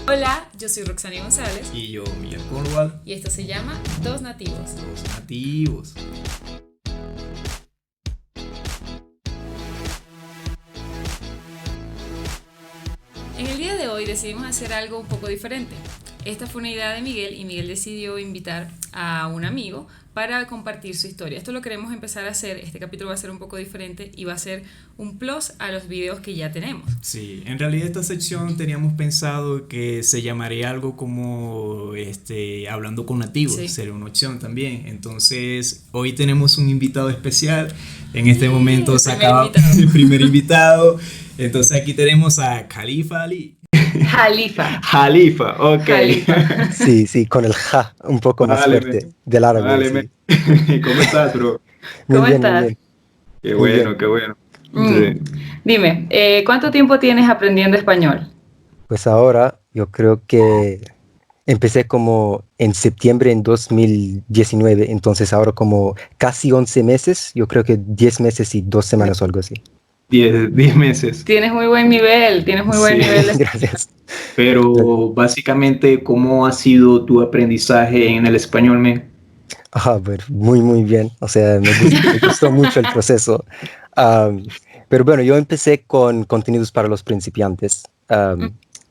Hola, yo soy Roxana González Y yo, Miguel Corval, y esto se llama Dos Nativos. los nativos. En el día de hoy decidimos hacer algo un poco diferente. Esta fue una idea de Miguel y Miguel decidió invitar a un amigo para compartir su historia. Esto lo queremos empezar a hacer, este capítulo va a ser un poco diferente y va a ser un plus a los videos que ya tenemos. Sí, en realidad esta sección teníamos pensado que se llamaría algo como hablando con nativos, Sí. sería una opción también. Entonces, hoy tenemos un invitado especial. En este momento el se primer acaba invitado. el primer invitado. Entonces aquí tenemos a Khalifa Ali. Jalifa. Jalifa, ok. Jalifa. Sí, sí, con el ja un poco más Vale, fuerte del árabe, vale, sí. ¿Cómo estás, bro? Muy ¿Cómo bien, muy estás? bien, Qué muy bien. bueno, qué bueno. Mm. Sí. Dime, ¿cuánto tiempo tienes aprendiendo español? Pues ahora yo creo que empecé como en septiembre en 2019, entonces ahora como casi 11 meses, yo creo que 10 meses y 2 semanas o algo así. 10 meses. Tienes muy buen nivel, tienes muy buen Sí. nivel de... Gracias. Pero básicamente, ¿cómo ha sido tu aprendizaje en el español, men? Ajá, bueno, muy, muy bien. O sea, me gustó mucho el proceso. Am, pero bueno, yo empecé con contenidos para los principiantes,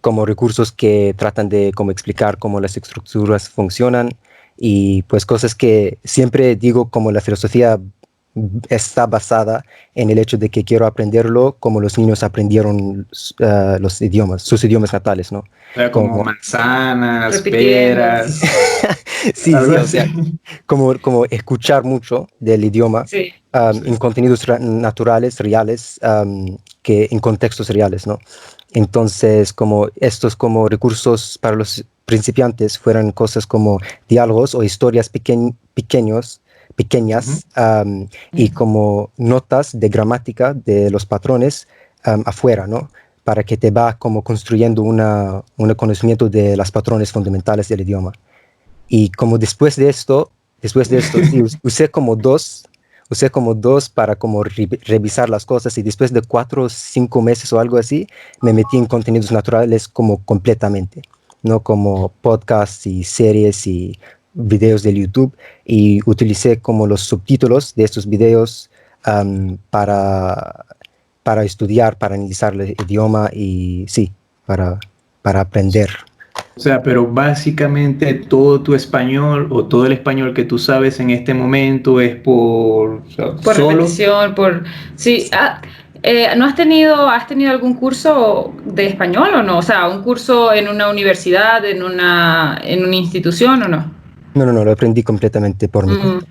como recursos que tratan de cómo explicar cómo las estructuras funcionan y pues cosas que siempre digo como la filosofía está basada en el hecho de que quiero aprenderlo como los niños aprendieron los idiomas, sus idiomas natales, ¿no? O sea, como Como, manzanas, Repitiendo. peras, sí, algo sí, o así. sea, como escuchar mucho del idioma Sí. Sí. en contenidos naturales, reales, que en contextos reales, ¿no? Entonces, como estos como recursos para los principiantes fueran cosas como diálogos o historias Ujú. pequeñas y como notas de gramática de los patrones afuera, ¿no? Para que te va como construyendo un conocimiento de los patrones fundamentales del idioma. Y como después de esto, sí, usé como dos para como revisar las cosas y después de 4 o 5 meses o algo así, me metí en contenidos naturales como completamente, no como podcasts y series y videos de YouTube y utilicé como los subtítulos de estos videos um, para, para estudiar, para analizar el idioma y sí, para, para aprender. O sea, pero básicamente todo tu español o todo el español que tú sabes en este momento es o sea, Por solo. repetición, por... Sí, ¿no has tenido algún curso de español o no? O sea, un curso en una universidad, en una institución o no? No, no, no, lo aprendí completamente por mi Mm, cuenta.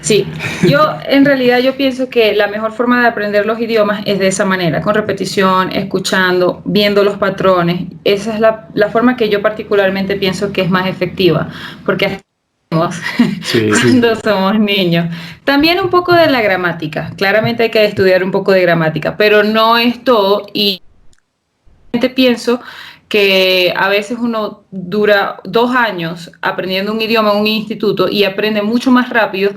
sí, yo en realidad yo pienso que la mejor forma de aprender los idiomas es de esa manera, con repetición, escuchando, viendo los patrones. Esa es la forma que yo particularmente pienso que es más efectiva, porque Sí. Sí, cuando somos niños. También un poco de la gramática. Claramente hay que estudiar un poco de gramática, pero no es todo y pienso que a veces uno dura 2 años aprendiendo un idioma en un instituto y aprende mucho más rápido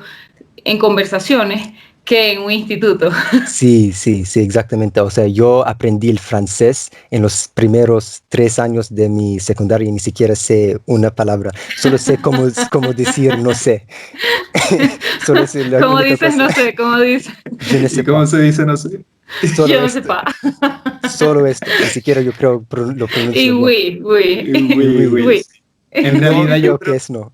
en conversaciones que en un instituto. sí, sí, sí, exactamente. O sea, yo aprendí el francés en los primeros 3 años de mi secundaria y ni siquiera sé una palabra. Solo sé cómo decir no sé. Solo sé la Como única dices, cosa. no sé, como dices, Je ne ¿Y sais cómo pas. se dice? No sé. Solo yo no sé esto. pa. Solo esto. Ni siquiera yo creo lo Y pronuncio bien. oui, oui, Y Uy, oui. uy. oui. En No realidad yo creo que creo, es no.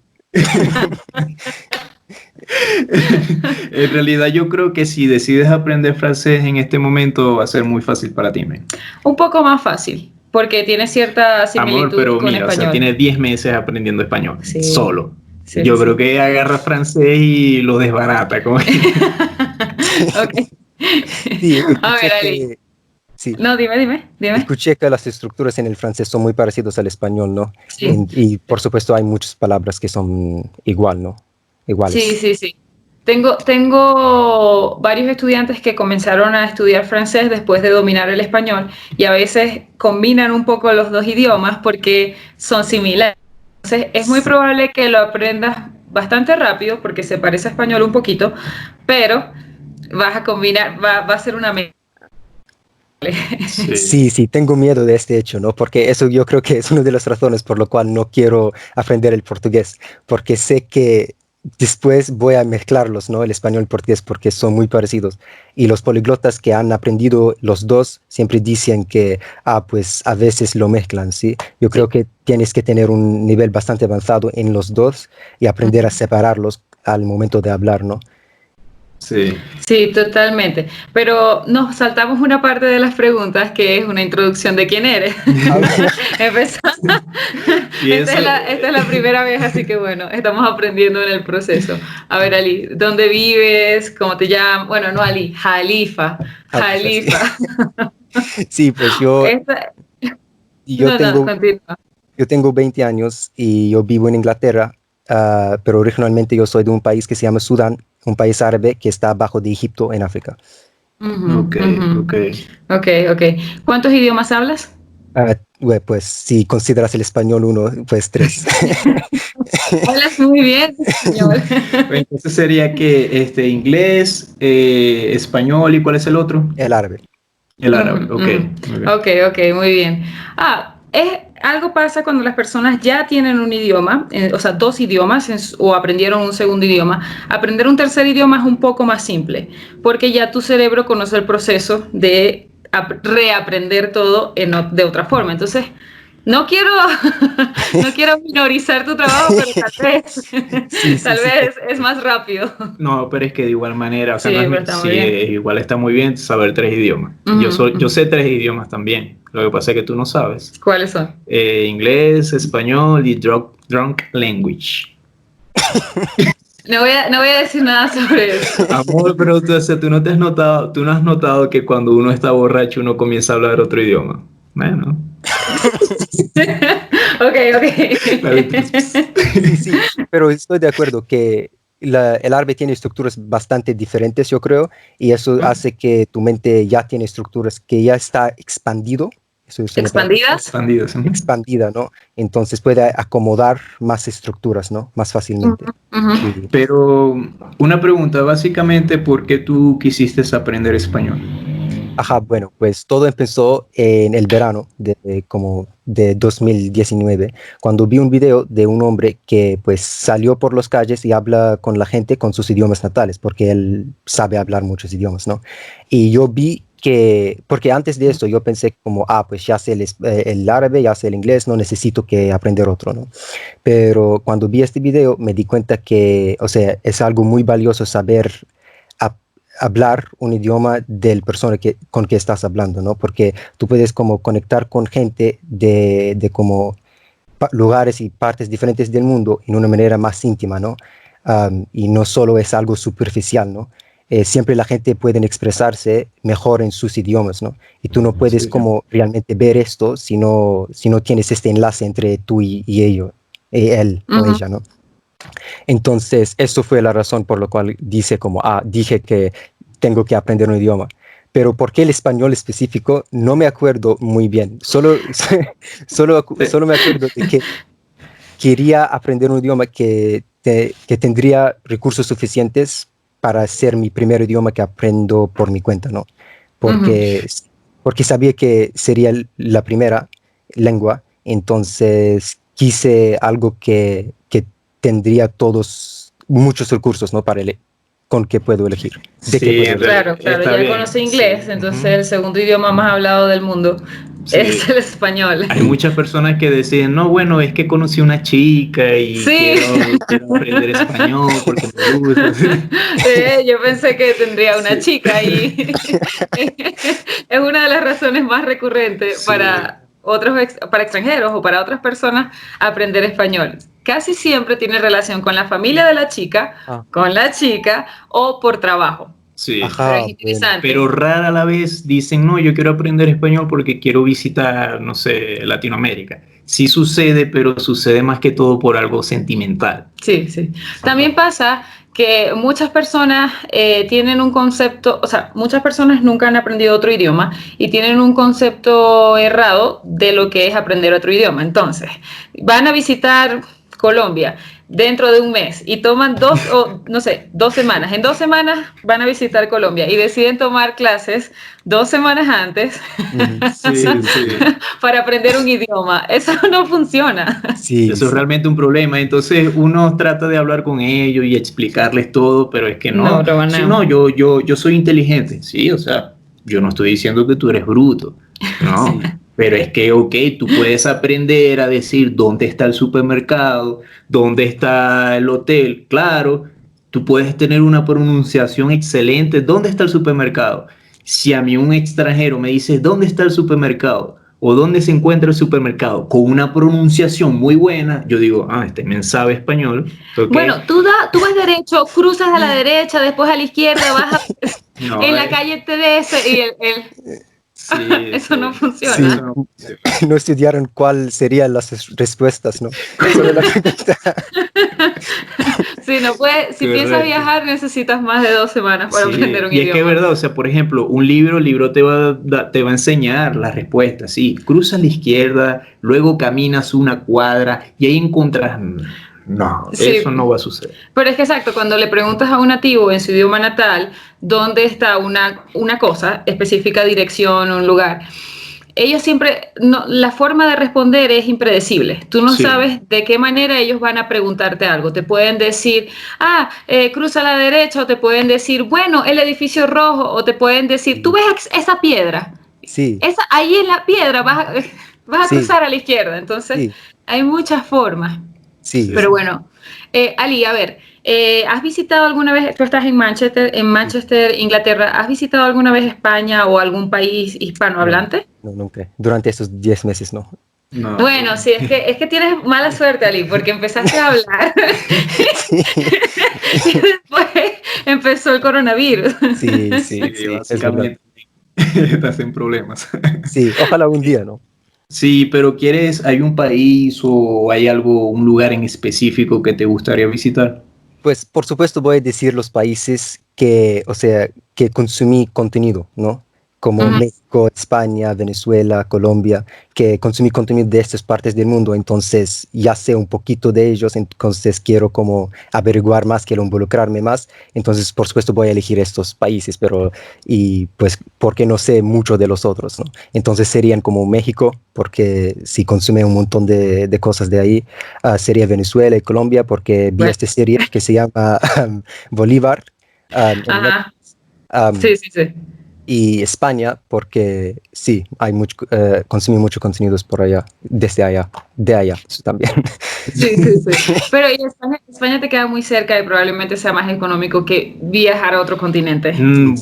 en realidad yo creo que si decides aprender francés en este momento va a ser muy fácil para ti, men. Un poco más fácil, porque tiene cierta Amor, similitud pero con mira, o sea, español. tienes 10 meses aprendiendo español, Sí, solo. sí, sí, Yo creo sí. que agarra francés y lo desbarata. Ok. Sí, A ver, escuché Ali. que, sí, No, dime. escuché que las estructuras en el francés son muy parecidas al español, ¿no? Sí, Y por supuesto hay muchas palabras que son igual, ¿no? sí, Iguales. sí, sí. Tengo varios estudiantes que comenzaron a estudiar francés después de dominar el español y a veces combinan un poco los dos idiomas porque son similares. Entonces es muy Sí, probable que lo aprendas bastante rápido porque se parece a español un poquito, pero vas a combinar, va a ser una mezcla. Sí, sí, tengo miedo de este hecho, ¿no? Porque eso yo creo que es una de las razones por lo cual no quiero aprender el portugués, porque sé que después voy a mezclarlos, ¿no? El español y el portugués, porque son muy parecidos. Y los poliglotas que han aprendido los dos siempre dicen que, pues a veces lo mezclan, ¿sí? Yo creo que tienes que tener un nivel bastante avanzado en los dos y aprender a separarlos al momento de hablar, ¿no? Sí. Sí, totalmente. Pero nos saltamos una parte de las preguntas que es una introducción de quién eres. Empezamos. Y eso, Esta es la primera vez, así que bueno, estamos aprendiendo en el proceso. A ver, Ali, ¿dónde vives? ¿Cómo te llamas? Bueno, no Ali, Jalifa. Pues así. Jalifa. Sí, pues yo, Esta- yo No, tengo continúa. Yo tengo 20 años y yo vivo en Inglaterra, pero originalmente yo soy de un país que se llama Sudán, un país árabe que está abajo de Egipto en África. Ujú, ok, ujú. ok. Ok, ok. ¿Cuántos idiomas hablas? Pues si consideras el español uno, pues 3. Hablas muy bien español. Entonces sería que inglés, español y ¿cuál es el otro? El árabe. El árabe, Ujú, ok. ujú. Muy bien. Ok, ok, muy bien. Algo pasa cuando las personas ya tienen un idioma, o sea, dos idiomas o aprendieron un segundo idioma. Aprender un tercer idioma es un poco más simple, porque ya tu cerebro conoce el proceso de reaprender todo de otra forma. Entonces, no quiero, no quiero minorizar tu trabajo, pero Sí, sí, tal sí. vez es más rápido. No, pero es que de igual manera, o sea, Sí, no es pero está muy sí, bien. igual está muy bien saber 3 idiomas. Ujú, Yo ujú. sé 3 idiomas también. Lo que pasa es que tú no sabes. ¿Cuáles son? Inglés, español y drunk language. No voy a decir nada sobre eso. Amor, pero tú, o sea, tú no has notado que cuando uno está borracho uno comienza a hablar otro idioma. Bueno, Ok, ok. Sí, sí, pero estoy de acuerdo que el árabe tiene estructuras bastante diferentes, yo creo, y eso hace que tu mente ya tiene estructuras que ya está expandido. Eso es una palabra. ¿Expandidas? expandidos. Ujú. Expandida, ¿no? Entonces puede acomodar más estructuras, ¿no? Más Ujú, fácilmente. ujú. Y, Pero una pregunta, básicamente, ¿por qué tú quisiste aprender español? bueno, pues todo empezó en el verano como de 2019, cuando vi un video de un hombre que pues salió por las calles y habla con la gente con sus idiomas natales, porque él sabe hablar muchos idiomas, ¿no? Y yo vi porque antes de esto yo pensé como, pues ya sé el árabe, ya sé el inglés, no necesito que aprender otro, ¿no? Pero cuando vi este video me di cuenta que, o sea, es algo muy valioso saber a- hablar un idioma del persona con que estás hablando, ¿no? Porque tú puedes como conectar con gente de como lugares y partes diferentes del mundo en una manera más íntima, ¿no? Y no solo es algo superficial, ¿no? Siempre la gente puede expresarse mejor en sus idiomas, ¿no? Y tú no puedes Sí. como realmente ver esto si no tienes este enlace entre tú y ello, él o Ujú. ella, ¿no? Entonces, eso fue la razón por la cual dije que tengo que aprender un idioma. Pero ¿por qué el español específico? No me acuerdo muy bien. Solo me acuerdo de que quería aprender un idioma que tendría recursos suficientes para ser mi primer idioma que aprendo por mi cuenta, ¿no? Ujú. Porque, porque sabía que sería la primera lengua, entonces quise algo que tendría muchos recursos, ¿no? Con que puedo elegir, de qué Sí, puedo en elegir. realidad Claro, claro, está ya bien. conoce Sí. inglés, entonces Ujú. el segundo idioma más hablado del mundo es Sí. el español. Hay muchas personas que deciden, no, bueno, es que conocí una chica y Sí, quiero aprender español porque me gusta. yo pensé que tendría una Sí. chica y es una de las razones más recurrentes Sí. para para extranjeros o para otras personas aprender español. Casi siempre tiene relación con la familia de la chica, Ah, con la chica o por trabajo. Sí. Pero es ajá, bueno. Pero interesante. rara a la vez dicen, no, yo quiero aprender español porque quiero visitar, no sé, Latinoamérica. Sí sucede, pero sucede más que todo por algo sentimental. Sí, sí. También pasa que muchas personas tienen un concepto, o sea, muchas personas nunca han aprendido otro idioma y tienen un concepto errado de lo que es aprender otro idioma. Entonces, van a visitar Colombia. dentro de un mes y toman 2 semanas. En 2 semanas van a visitar Colombia y deciden tomar clases 2 semanas antes para aprender un idioma. Eso no funciona. Sí, eso es realmente un problema. Entonces uno trata de hablar con ellos y explicarles todo, pero es que no. Yo soy inteligente. Sí, o sea, yo no estoy diciendo que tú eres bruto. No. Pero es que, ok, tú puedes aprender a decir dónde está el supermercado, dónde está el hotel. Claro, tú puedes tener una pronunciación excelente. ¿Dónde está el supermercado? Si a mí un extranjero me dice dónde está el supermercado o dónde se encuentra el supermercado con una pronunciación muy buena, yo digo, este men sabe español. Okay. Bueno, tú vas derecho, cruzas a la derecha, después a la izquierda, vas en la calle TDS y eso no funciona. No estudiaron cuál serían las respuestas, ¿no? Sí, no puedes. Si piensas viajar, necesitas más de 2 semanas para aprender un idioma. Y es que es verdad, o sea, por ejemplo, un libro te va a enseñar las respuestas, sí. Cruza a la izquierda, luego caminas una cuadra y ahí encuentras... No, eso no va a suceder. Pero es que exacto, cuando le preguntas a un nativo en su idioma natal dónde está una cosa específica, dirección, un lugar, ellos siempre, la forma de responder es impredecible. Tú no sabes de qué manera ellos van a preguntarte algo. Te pueden decir, cruza a la derecha, o te pueden decir, bueno, el edificio rojo, o te pueden decir, ¿tú ves esa piedra? Sí. Ahí en la piedra vas a cruzar a la izquierda. Entonces, hay muchas formas. Sí. Pero bueno, Ali, a ver, ¿has visitado alguna vez, tú estás en Manchester, Inglaterra, ¿has visitado alguna vez España o algún país hispanohablante? No, nunca. Durante estos 10 meses, no. No. Bueno, sí, es que tienes mala suerte, Ali, porque empezaste a hablar y después empezó el coronavirus. Sí, básicamente estás en problemas. Sí, ojalá un día, ¿no? Sí, pero ¿hay un país o hay un lugar en específico que te gustaría visitar? Pues por supuesto voy a decir los países que consumí contenido, ¿no? Como México, España, Venezuela, Colombia, que consumí contenido de estas partes del mundo, entonces ya sé un poquito de ellos, entonces quiero como averiguar más, quiero involucrarme más, entonces por supuesto voy a elegir estos países, y pues porque no sé mucho de los otros, ¿no? Entonces serían como México, porque sí consume un montón de cosas de ahí, sería Venezuela y Colombia, porque vi esta serie que se llama Bolívar. Sí. Y España, porque sí, consumí muchos contenidos por allá, de allá también. Sí. Pero España te queda muy cerca y probablemente sea más económico que viajar a otro continente.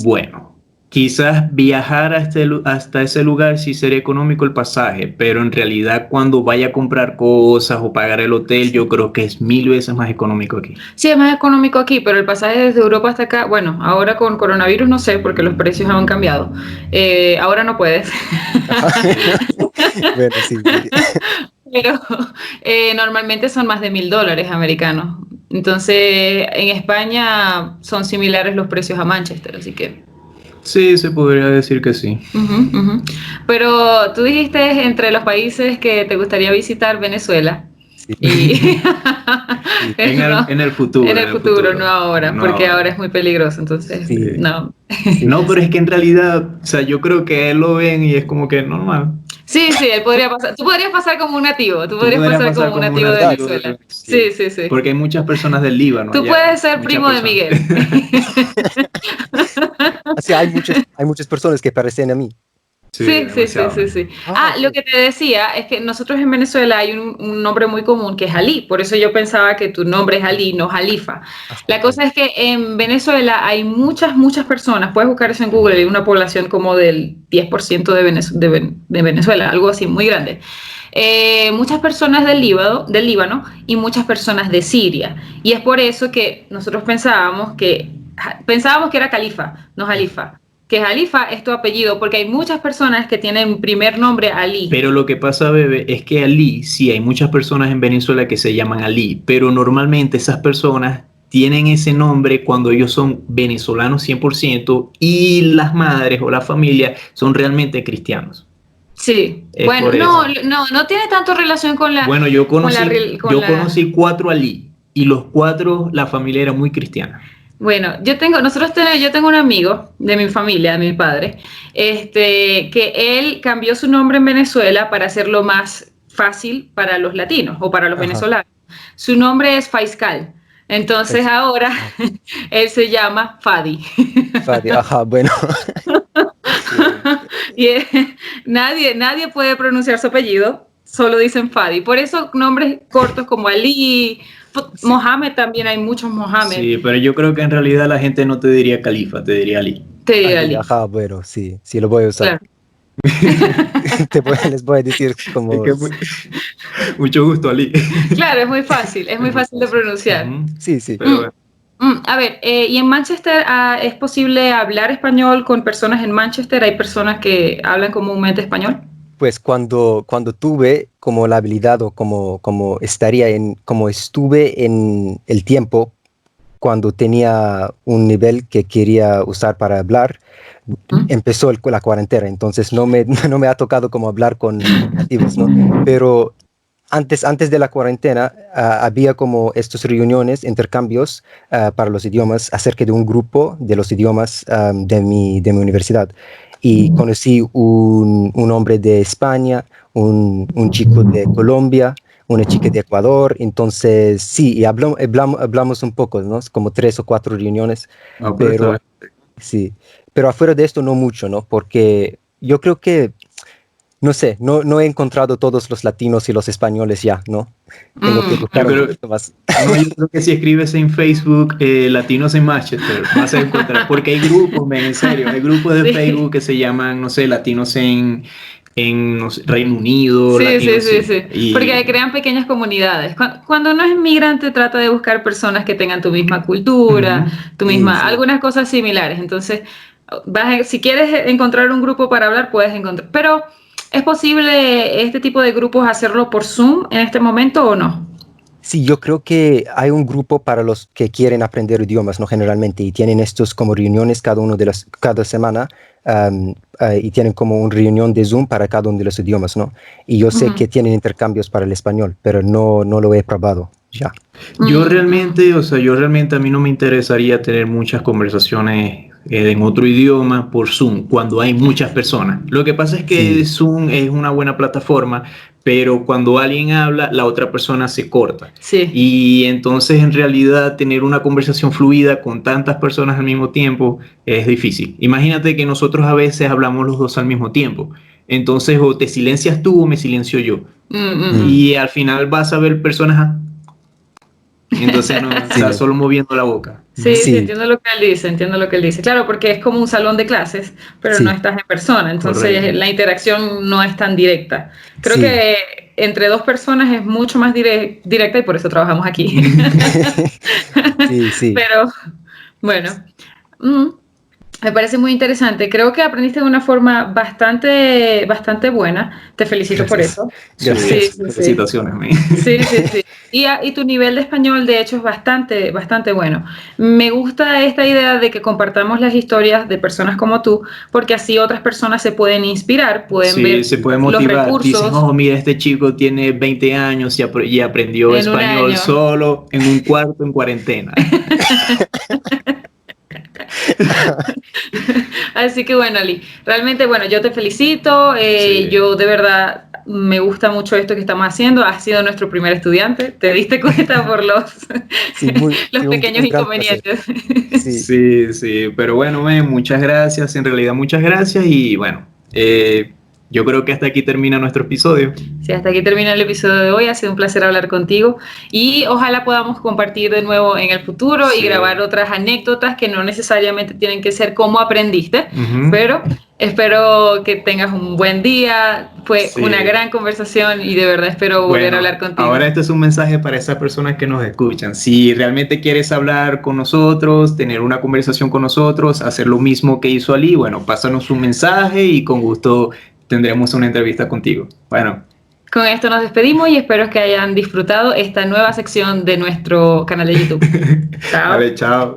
Bueno, quizás viajar hasta ese lugar sí sería económico el pasaje, pero en realidad cuando vaya a comprar cosas o pagar el hotel, yo creo que es 1000 veces más económico aquí. Sí, es más económico aquí, pero el pasaje desde Europa hasta acá, bueno, ahora con coronavirus no sé, porque los precios han cambiado. Ahora no puedes. Bueno, sí. Pero normalmente son más de $1000 americanos. Entonces, en España son similares los precios a Manchester, así que... Sí, se podría decir que sí. Pero tú dijiste entre los países que te gustaría visitar Venezuela. Sí. Y en el futuro. En el futuro, no ahora, porque ahora es muy peligroso, entonces no. No, pero es que en realidad, o sea, yo creo que él lo ven y es como que normal. Sí, él podría pasar. Tú podrías pasar como un nativo. Tú podrías pasar como un nativo de Venezuela. Sí. Porque hay muchas personas del Líbano. Tú puedes ser primo de Miguel. Así hay muchas personas que parecen a mí. Sí. Lo que te decía es que nosotros en Venezuela hay un nombre muy común que es Ali, por eso yo pensaba que tu nombre es Ali, no Jalifa. La cosa es que en Venezuela hay muchas personas, puedes buscar eso en Google, hay una población como del 10% de Venezuela, algo así, muy grande. Muchas personas del Líbano y muchas personas de Siria, y es por eso que nosotros pensábamos que era Califa, no Jalifa. Que Jalifa es tu apellido, porque hay muchas personas que tienen primer nombre Ali. Pero lo que pasa, bebé, es que Ali, sí, hay muchas personas en Venezuela que se llaman Ali, pero normalmente esas personas tienen ese nombre cuando ellos son venezolanos 100% y las madres o la familia son realmente cristianos. Sí, bueno, no tiene tanto relación con la... Bueno, yo conocí 4 Ali. y los 4, la familia era muy cristiana. Bueno, yo tengo un amigo de mi familia, de mi padre, que él cambió su nombre en Venezuela para hacerlo más fácil para los latinos o para los venezolanos. Su nombre es Faiscal. Entonces ahora él se llama Fadi. Fadi, bueno. Y nadie puede pronunciar su apellido, solo dicen Fadi. Por eso nombres cortos como Ali, Mohamed también, hay muchos Mohamed. Sí, pero yo creo que en realidad la gente no te diría califa, te diría Ali. Te diría Ali. Bueno, sí, lo voy a usar. Claro. Les voy a decir como... Mucho gusto, Ali. Claro, es muy fácil de pronunciar. Sí. Pero bueno. A ver, ¿y en Manchester es posible hablar español con personas en Manchester? ¿Hay personas que hablan comúnmente español? Pues cuando tuve como la habilidad o como estuve en el tiempo cuando tenía un nivel que quería usar para hablar, empezó la cuarentena, entonces no me ha tocado como hablar con nativos, ¿no? Pero antes de la cuarentena había como estas reuniones, intercambios para los idiomas acerca de un grupo de los idiomas de mi universidad. Y conocí un hombre de España, un chico de Colombia, una chica de Ecuador. Entonces, sí, y hablamos un poco, ¿no? Como 3 o 4 reuniones. Pero sí, pero afuera de esto no mucho, ¿no? Porque yo creo que, no sé, no he encontrado todos los latinos y los españoles ya, ¿no? Tengo que buscar un poquito más. No, yo creo que si escribes en Facebook latinos en Manchester, vas a encontrar, porque hay grupos, en serio, hay grupos de Facebook que se llaman, no sé, latinos en no sé, Reino Unido. Sí. Porque crean pequeñas comunidades. Cuando uno es inmigrante, trata de buscar personas que tengan tu misma cultura, algunas cosas similares. Entonces, si quieres encontrar un grupo para hablar, puedes encontrar. Pero, ¿es posible este tipo de grupos hacerlo por Zoom en este momento o no? Sí, yo creo que hay un grupo para los que quieren aprender idiomas, ¿no? Generalmente, y tienen estos como reuniones cada semana, y tienen como una reunión de Zoom para cada uno de los idiomas, ¿no? Y yo sé que tienen intercambios para el español, pero no lo he probado ya. Yo realmente a mí no me interesaría tener muchas conversaciones en otro idioma por Zoom cuando hay muchas personas. Lo que pasa es que Zoom es una buena plataforma, pero cuando alguien habla, la otra persona se corta. Sí. Y entonces, en realidad, tener una conversación fluida con tantas personas al mismo tiempo es difícil. Imagínate que nosotros a veces hablamos los dos al mismo tiempo. Entonces, o te silencias tú o me silencio yo. Y al final vas a ver personas... Entonces no estás solo moviendo la boca. Sí, entiendo lo que él dice, Claro, porque es como un salón de clases, pero no estás en persona, entonces la interacción no es tan directa. Creo que entre 2 personas es mucho más directa y por eso trabajamos aquí. Sí. Pero, bueno, me parece muy interesante. Creo que aprendiste de una forma bastante buena. Te felicito por eso. Felicitaciones. Sí. Y tu nivel de español, de hecho, es bastante bueno. Me gusta esta idea de que compartamos las historias de personas como tú, porque así otras personas se pueden inspirar, pueden ver se pueden motivar. Los recursos. Dicen, mira, este chico tiene 20 años y aprendió español solo en un cuarto en cuarentena. Así que bueno, Ali, realmente yo te felicito, yo de verdad me gusta mucho esto que estamos haciendo, has sido nuestro primer estudiante, te diste cuenta por los pequeños inconvenientes. Sí, pero bueno, muchas gracias, en realidad muchas gracias y bueno, yo creo que hasta aquí termina nuestro episodio. Sí, hasta aquí termina el episodio de hoy. Ha sido un placer hablar contigo y ojalá podamos compartir de nuevo en el futuro y grabar otras anécdotas que no necesariamente tienen que ser cómo aprendiste, pero espero que tengas un buen día. Fue una gran conversación y de verdad espero volver a hablar contigo. Ahora este es un mensaje para esas personas que nos escuchan. Si realmente quieres hablar con nosotros, tener una conversación con nosotros, hacer lo mismo que hizo Ali, bueno, pásanos un mensaje y con gusto tendremos una entrevista contigo. Bueno. Con esto nos despedimos y espero que hayan disfrutado esta nueva sección de nuestro canal de YouTube. Chao. Vale, chao.